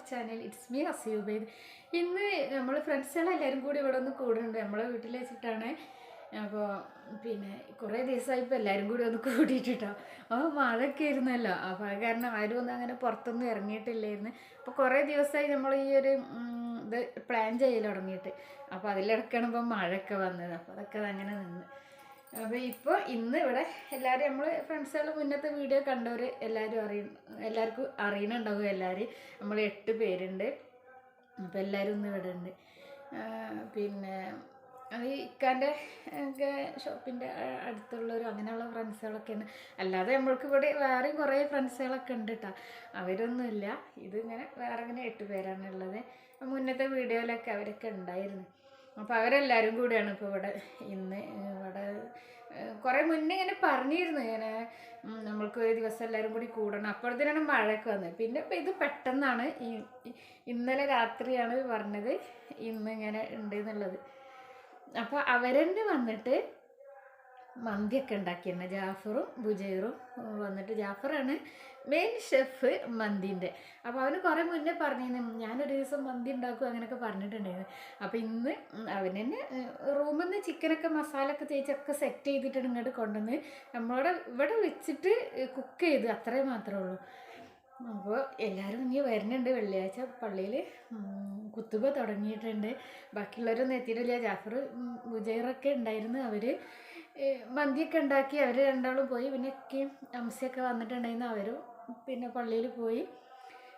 Channel. It's me Aseeb. ഇന്ന് നമ്മൾ ഫ്രണ്ട്സുകളെല്ലാവരും കൂടി ഇവിടെ ഒന്ന് കൂടുന്നുണ്ട്. നമ്മളെ വീട്ടിൽ വെച്ചിട്ടാണ്. അപ്പോൾ പിന്നെ കുറേ ദിവസമായിപ്പോൾ എല്ലാവരും കൂടി ഒന്ന് കൂടിയിട്ടോ. അപ്പോൾ മഴയൊക്കെ ആയിരുന്നല്ലോ. അപ്പോൾ അത് കാരണം ആരും ഒന്നും അങ്ങനെ പുറത്തൊന്നും ഇറങ്ങിയിട്ടില്ലായിരുന്നു. അപ്പോൾ കുറേ ദിവസമായി നമ്മൾ ഈ ഒരു ഇത് പ്ലാൻ ചെയ്യൽ തുടങ്ങിയിട്ട്. അപ്പോൾ അതിലിടക്കാണ് ഇപ്പോൾ മഴയൊക്കെ വന്നത്. അപ്പോൾ അതൊക്കെ അങ്ങനെ നിന്ന്. അപ്പോൾ ഇപ്പോൾ ഇന്ന് ഇവിടെ എല്ലാവരും നമ്മൾ ഫ്രണ്ട്സുകൾ മുന്നത്തെ വീഡിയോ കണ്ടവർ എല്ലാവർക്കും അറിയണുണ്ടാവും. എല്ലാവരും നമ്മൾ 8 പേരുണ്ട്. അപ്പോൾ എല്ലാവരും ഇന്ന് ഇവിടെ ഉണ്ട്. പിന്നെ അത് ഇക്കാൻ്റെ ഒക്കെ ഷോപ്പിൻ്റെ അടുത്തുള്ളവരും അങ്ങനെയുള്ള ഫ്രണ്ട്സുകളൊക്കെയാണ്. അല്ലാതെ നമ്മൾക്ക് ഇവിടെ വേറെയും കുറേ ഫ്രണ്ട്സുകളൊക്കെ ഉണ്ട് കേട്ടോ. അവരൊന്നുമില്ല. ഇതിങ്ങനെ വേറെ ഇങ്ങനെ 8 പേരാണുള്ളത്. മുന്നത്തെ വീഡിയോയിലൊക്കെ അവരൊക്കെ ഉണ്ടായിരുന്നു. അപ്പോൾ അവരെല്ലാവരും കൂടിയാണ് ഇപ്പോൾ ഇവിടെ ഇന്ന് ഇവിടെ കുറേ മുന്നേ ഇങ്ങനെ പറഞ്ഞിരുന്നു. ഇങ്ങനെ നമ്മൾക്ക് ഒരു ദിവസം എല്ലാവരും കൂടി കൂടണം. അപ്പോഴത്തേനാണ് മഴയൊക്കെ വന്നത്. പിന്നെ ഇപ്പോൾ ഇത് പെട്ടെന്നാണ് ഇന്നലെ രാത്രിയാണ് പറഞ്ഞത് ഇന്ന് ഇങ്ങനെ ഉണ്ട് എന്നുള്ളത്. അപ്പോൾ അവരെന്നെ വന്നിട്ട് മന്തിയൊക്കെ ഉണ്ടാക്കിയിരുന്നു. ജാഫറും ബുജൈറും വന്നിട്ട്, ജാഫറാണ് മെയിൻ ഷെഫ് മന്തിൻ്റെ. അപ്പോൾ അവന് കുറേ മുന്നേ പറഞ്ഞിരുന്നു ഞാനൊരു ദിവസം മന്തി ഉണ്ടാക്കും അങ്ങനെയൊക്കെ പറഞ്ഞിട്ടുണ്ടായിരുന്നു. അപ്പോൾ ഇന്ന് അവന് തന്നെ റൂമിൽ നിന്ന് ചിക്കനൊക്കെ മസാലയൊക്കെ തേച്ചൊക്കെ സെറ്റ് ചെയ്തിട്ട് ഇങ്ങോട്ട് കൊണ്ടുവന്ന് ഇവിടെ വെച്ചിട്ട് കുക്ക് ചെയ്ത് അത്രേ മാത്രമേ ഉള്ളൂ. അപ്പോൾ എല്ലാവരും ഇനി വരുന്നുണ്ട്. വെള്ളിയാഴ്ച പള്ളിയിൽ കുത്തുബ തുടങ്ങിയിട്ടുണ്ട്. ബാക്കിയുള്ളവരൊന്നും എത്തിയിട്ടില്ല. ജാഫർ ബുജൈറൊക്കെ ഉണ്ടായിരുന്നു. അവർ മന്തിയൊക്കെ ഉണ്ടാക്കി അവർ രണ്ടാളും പോയി. പിന്നെ ഒക്കെയും അംസയൊക്കെ വന്നിട്ടുണ്ടായിരുന്നു. അവരും പിന്നെ പള്ളിയിൽ പോയി.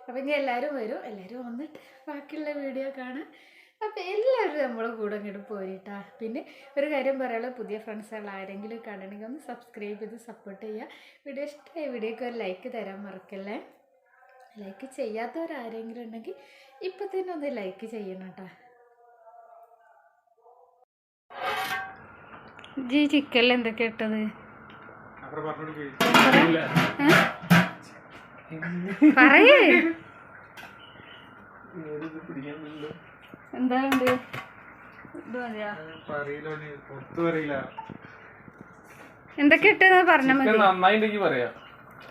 അപ്പോൾ ഇനി എല്ലാവരും വരും. എല്ലാവരും വന്നിട്ട് ബാക്കിയുള്ള വീഡിയോ കാണാം. അപ്പോൾ എല്ലാവരും നമ്മളെ കൂടെ അങ്ങോട്ട് പോയിട്ടാ. പിന്നെ ഒരു കാര്യം പറയാനുള്ളത്, പുതിയ ഫ്രണ്ട്സുകൾ ആരെങ്കിലും കാണണമെങ്കിൽ ഒന്ന് സബ്സ്ക്രൈബ് ചെയ്ത് സപ്പോർട്ട് ചെയ്യുക. വീഡിയോ ഇഷ്ടമായ വീഡിയോക്ക് ഒരു ലൈക്ക് തരാൻ മറക്കല്ലേ. ലൈക്ക് ചെയ്യാത്തവരാരെങ്കിലും ഉണ്ടെങ്കിൽ ഇപ്പം തന്നെ ഒന്ന് ലൈക്ക് ചെയ്യണം കേട്ടോ. ജി ചിക്കനിൽ എന്തൊക്കെ ഇട്ടത് പറയേ. എന്താ ഉണ്ട് ഇത് മതിയാ? എന്തൊക്കെ ഇട്ടെന്ന് പറഞ്ഞാൽ മതി.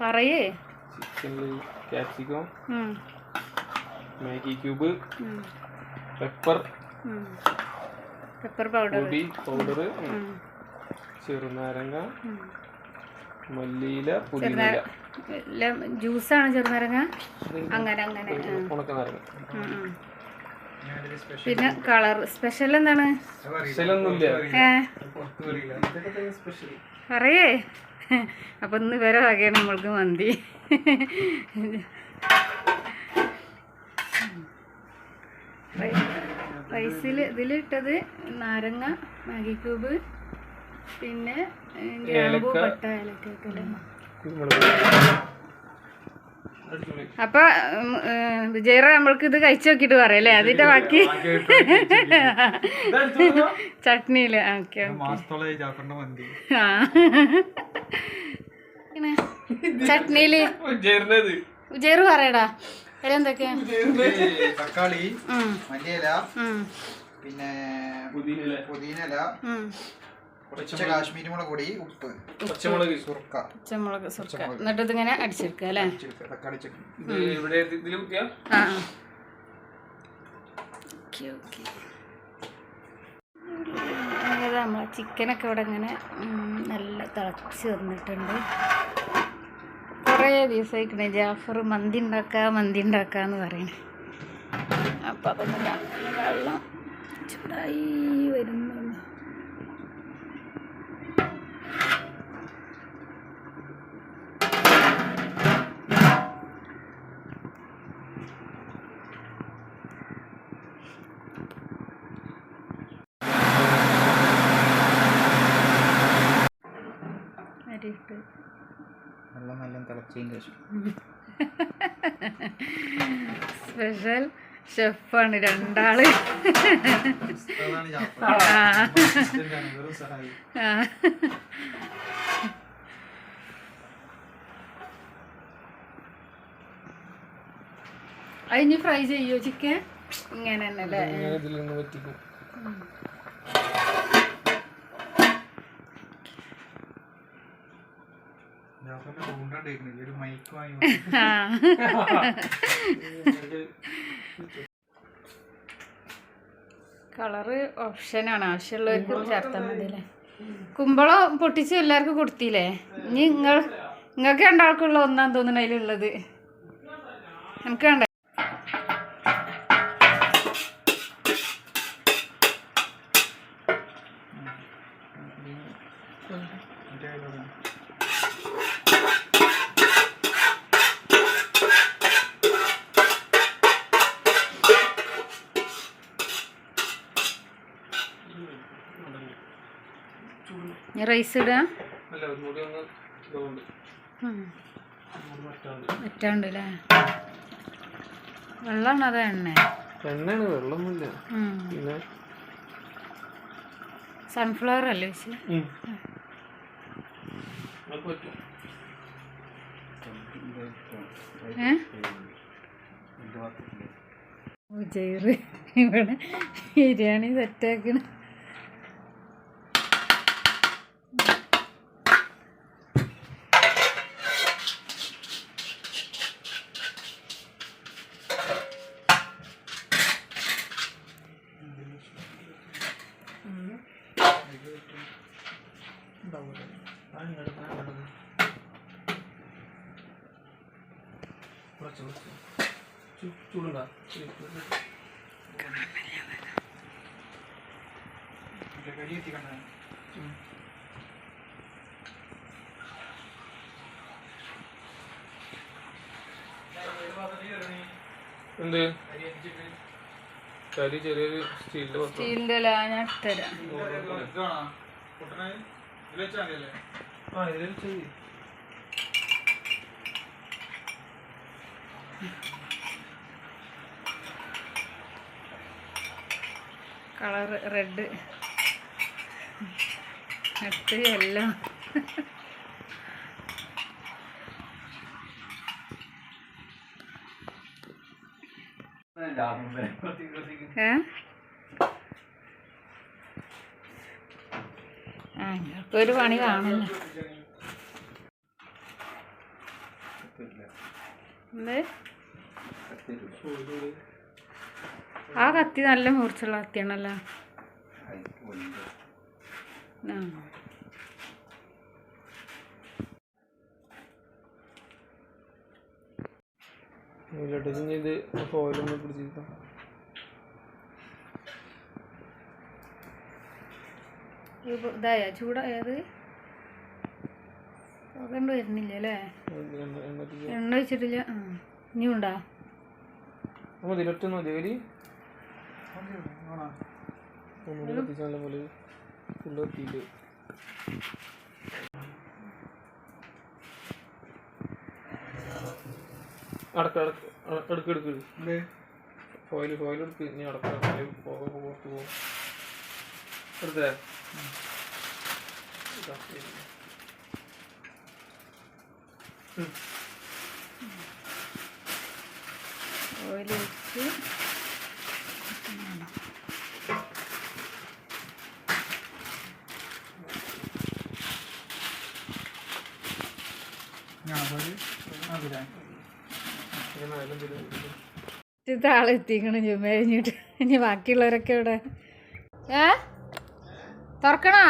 പറയേ. Capsicum, Maggi cube, pepper powder, ചെറുനാരങ്ങ, മല്ലിയില, പുതിനയില. ജ്യൂസാണ് ചെറുനാരങ്ങ. അങ്ങനെ ഉണക്കനാരങ്ങ. പിന്നെ കളർ സ്പെഷ്യൽ എന്താണ്? പറയേ. അപ്പൊ ഇന്ന് വരെ വകയാണ് നമ്മൾക്ക് മന്തി. റൈസിൽ ഇതിലിട്ടത് നാരങ്ങ, മാഗി ക്യൂബ്, പിന്നെ ഗ്രാമ്പൂ, പട്ട, ഏലക്കൊക്കെ. അപ്പൊ വിജയറ നമ്മൾക്ക് ഇത് കഴിച്ചു നോക്കിട്ട് പറയല്ലേ അതിന്റെ ബാക്കി ചട്നിയില്. ഓക്കെ ചട്നിയില് വിജയറ് പറയടാ എന്തൊക്കെയാ? തക്കാളി, മല്ലിയില, പിന്നെ പുതിനയില, കാശ്മീരി മുളക് പൊടി, ഉപ്പ്, പച്ചമുളക്, സുർക്ക. എന്നിട്ട് ഇതിങ്ങനെ അടിച്ചെടുക്കുക അല്ലേ? തക്കാളി ചട്നി. നമ്മളെ ചിക്കനൊക്കെ ഇവിടെ ഇങ്ങനെ നല്ല തിളച്ച് വന്നിട്ടുണ്ട്. കുറേ ദിവസമായിക്കണേ ജാഫർ മന്തി ഉണ്ടാക്കാന്ന് പറയണേ. അപ്പം അതൊന്നും വെള്ളം ചൂടായി വരുന്നുള്ളൂ. വെള്ളം നല്ല തിളച്ചതിന് ശേഷം സ്പെഷ്യൽ ഷെഫാണ് രണ്ടാള്. അതിന് ഫ്രൈ ചെയ്യോ ചിക്കൻ? ഇങ്ങനെ തന്നെ അല്ലേ? ഒരു മൈക്ക് വാങ്ങി കളറ് ഓപ്ഷനാണ്, ആവശ്യമുള്ളവർക്ക് ചേർത്താൽ മതി അല്ലേ. കുമ്പളം പൊട്ടിച്ച് എല്ലാവർക്കും കൊടുത്തില്ലേ? ഇനി നിങ്ങൾക്ക് രണ്ടാൾക്കുള്ള ഒന്നാന്ന് തോന്നുന്നു അതിലുള്ളത്. എനിക്ക് വേണ്ട. റൈസ് ഇടുക പറ്റാണ്ട് അല്ലേ? വെള്ളമാണ് അത് എണ്ണ? എണ്ണയാണ്, വെള്ളമൊന്നുമില്ല. പിന്നെ സൺഫ്ലവർ അല്ലേ വെച്ച്? ഇവിടെ ബിരിയാണി സെറ്റാക്കണ. ചൂടുണ്ടാ? എന്ത് കരി? ചെറിയൊരു സ്റ്റീലിന്റെ അല്ല, ഞാൻ ഇട്ടുതരാം. കളർ റെഡ് അടുത്ത് എല്ലാം. ഒരു പണി കാണല്ലോ. എന്ത്? ആ കത്തി നല്ല മൂർച്ചുള്ള കത്തിയാണല്ലോ. ഇത് ഫോയിലൊന്നും പിടിച്ചിരിക്കാം. ഇതായ ചൂടായത് പുകണ്ട് വരുന്നില്ല അല്ലേ? എണ്ണ വെച്ചിട്ടില്ല. ഇനി ഉണ്ടാ ഇതിലൊറ്റൊന്നും മതി. കരി കത്തിച്ചാൽ പോലെ ഫുള്ള് കത്തിയിട്ട് എടുക്ക് ഫോയിൽ എടുക്ക്. ഇനി അടക്കം പോക പുറത്ത് പോകും. എടുത്തേ ഓയിൽ വെച്ച് താളെത്തിക്കണം ചുമ കഴിഞ്ഞിട്ട്. ഇനി ബാക്കിയുള്ളവരൊക്കെ ഇവിടെ തുറക്കണോ?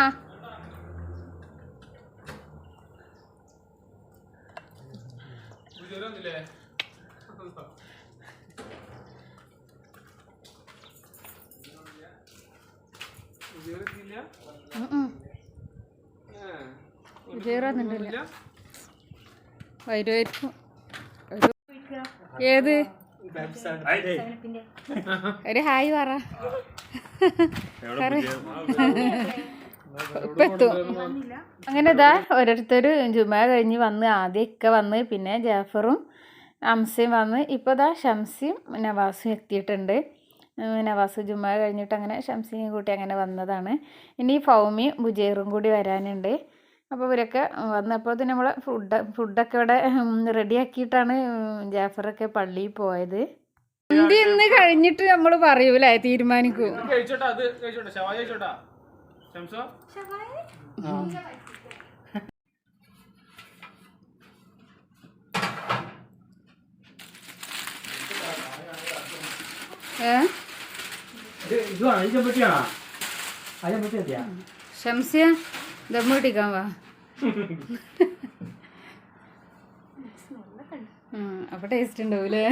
വിജയറാന്നില്ല വരുമായിരിക്കും. ഏത് ഒരു ഹായ് പറ. ഇപ്പൊ എത്തും. അങ്ങനെ ഇതാ ഓരോരുത്തർ ജുമാ കഴിഞ്ഞ് വന്ന്. ആദ്യം ഇക്ക വന്ന്, പിന്നെ ജാഫറും അംസയും വന്ന്. ഇപ്പോൾ ഇതാ ഷംസിയും നവാസും എത്തിയിട്ടുണ്ട്. നവാസ് ജുമാ കഴിഞ്ഞിട്ട് അങ്ങനെ ഷംസിനെയും കൂട്ടി അങ്ങനെ വന്നതാണ്. ഇനി ഫൗമിയും ബുജൈറും കൂടി വരാനുണ്ട്. അപ്പോൾ ഇവരൊക്കെ വന്നപ്പോൾ തന്നെ നമ്മൾ ഫുഡൊക്കെ ഇവിടെ റെഡിയാക്കിയിട്ടാണ് ജാഫറൊക്കെ പള്ളിയിൽ പോയത്. ഇന്ന് കഴിഞ്ഞിട്ട് നമ്മൾ പറയൂലേ, തീരുമാനിക്കൂ. ഷംസിയ ദമ്മ് കിട്ടിക്കാൻ വാ. അപ്പൊ ടേസ്റ്റ് ഉണ്ടാവൂലേ?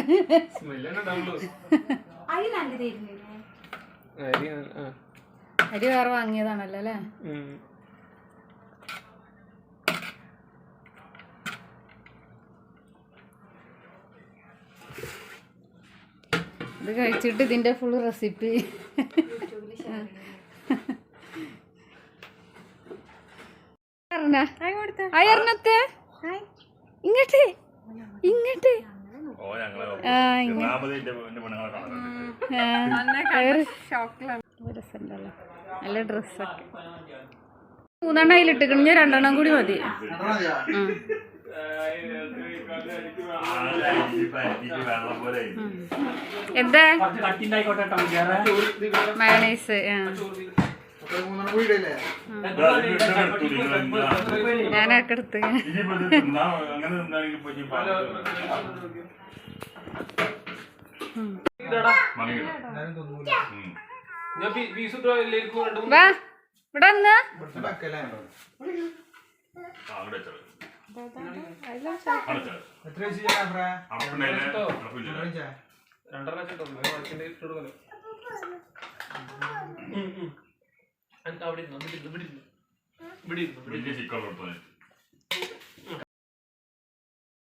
അരി വേറെ വാങ്ങിയതാണല്ലോ അല്ലേ? ഇത് കഴിച്ചിട്ട് ഇതിന്റെ ഫുൾ റെസിപ്പി അയർന്നത്തെ ഇങ്ങോട്ട് ഇങ്ങോട്ട് രസമുണ്ടല്ലോ നല്ല ഡ്രസ്സൊക്കെ. 3 അതിലിട്ടിക്കണം, ഞാൻ 2 കൂടി മതി. എന്താ മയണൈസ്? ഞാനൊക്കെ എടുത്ത് വാ ഇവിടെ വന്ന്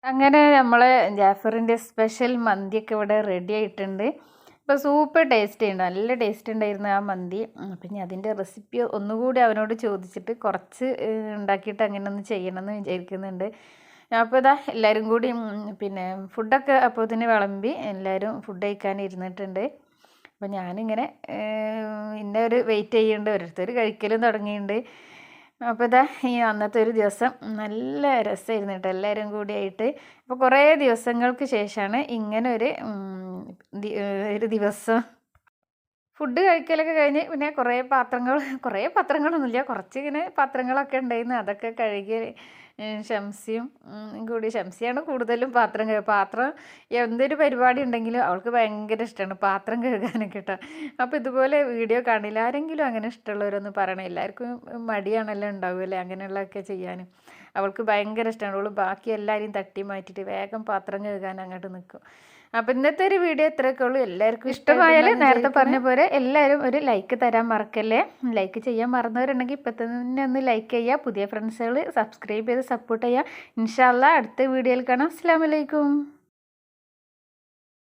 അങ്ങനെ നമ്മളെ ജാഫറിൻ്റെ സ്പെഷ്യൽ മന്തിയൊക്കെ ഇവിടെ റെഡി ആയിട്ടുണ്ട്. അപ്പോൾ സൂപ്പർ ടേസ്റ്റ് ഉണ്ട്, നല്ല ടേസ്റ്റ് ഉണ്ടായിരുന്നു ആ മന്തി. പിന്നെ അതിൻ്റെ റെസിപ്പി ഒന്നുകൂടി അവനോട് ചോദിച്ചിട്ട് കുറച്ച് ഉണ്ടാക്കിയിട്ട് അങ്ങനെ ഒന്ന് ചെയ്യണമെന്ന് വിചാരിക്കുന്നുണ്ട്. അപ്പോൾ ഇതാ എല്ലാവരും കൂടി പിന്നെ ഫുഡൊക്കെ അപ്പോൾ ഇതിന് വിളമ്പി എല്ലാവരും ഫുഡ് കഴിക്കാൻ ഇരുന്നിട്ടുണ്ട്. അപ്പോൾ ഞാനിങ്ങനെ ഇന്ന ഒരു വെയിറ്റ് ചെയ്യുന്നുണ്ട്, ഓരോരുത്തർ കഴിക്കലും തുടങ്ങിയിട്ടുണ്ട്. അപ്പോൾ ഇതാ ഈ അന്നത്തെ ഒരു ദിവസം നല്ല രസമായിരുന്നു കേട്ടോ, എല്ലാവരും കൂടിയായിട്ട്. അപ്പോൾ കുറേ ദിവസങ്ങൾക്ക് ശേഷമാണ് ഇങ്ങനെ ഒരു ദിവസം. ഫുഡ് കഴിക്കലൊക്കെ കഴിഞ്ഞ് പിന്നെ കുറേ പാത്രങ്ങളൊന്നുമില്ല, കുറച്ച് ഇങ്ങനെ പാത്രങ്ങളൊക്കെ ഉണ്ടായിരുന്നു. അതൊക്കെ കഴുകി ഷംസിയും കൂടി, ഷംസിയാണ് കൂടുതലും പാത്രം എന്തൊരു പരിപാടി ഉണ്ടെങ്കിലും അവൾക്ക് ഭയങ്കര ഇഷ്ടമാണ് പാത്രം കഴുകാനൊക്കെ കേട്ടോ. അപ്പോൾ ഇതുപോലെ വീഡിയോ കാണില്ല ആരെങ്കിലും അങ്ങനെ ഇഷ്ടമുള്ളവരൊന്ന് പറയണേ. എല്ലാവർക്കും മടിയാണല്ലോ ഉണ്ടാവുമല്ലേ അങ്ങനെയുള്ളതൊക്കെ ചെയ്യാനും. അവൾക്ക് ഭയങ്കര ഇഷ്ടമാണ്. അവൾ ബാക്കി എല്ലാവരെയും തട്ടി മാറ്റിയിട്ട് വേഗം പാത്രം കഴുകാൻ അങ്ങോട്ട് നിൽക്കും. അപ്പോൾ ഇന്നത്തെ ഒരു വീഡിയോ ഇത്രയൊക്കെ ഉള്ളൂ. എല്ലാവർക്കും ഇഷ്ടമായാൽ നേരത്തെ പറഞ്ഞ പോലെ എല്ലാവരും ഒരു ലൈക്ക് തരാൻ മറക്കല്ലേ. ലൈക്ക് ചെയ്യാൻ മറന്നവരുണ്ടെങ്കിൽ ഇപ്പം തന്നെ ഒന്ന് ലൈക്ക് ചെയ്യുക. പുതിയ ഫ്രണ്ട്സുകൾ സബ്സ്ക്രൈബ് ചെയ്ത് സപ്പോർട്ട് ചെയ്യുക. ഇൻഷാ അല്ലാഹ് അടുത്ത വീഡിയോയിൽ കാണാം. അസ്സലാമു അലൈക്കും.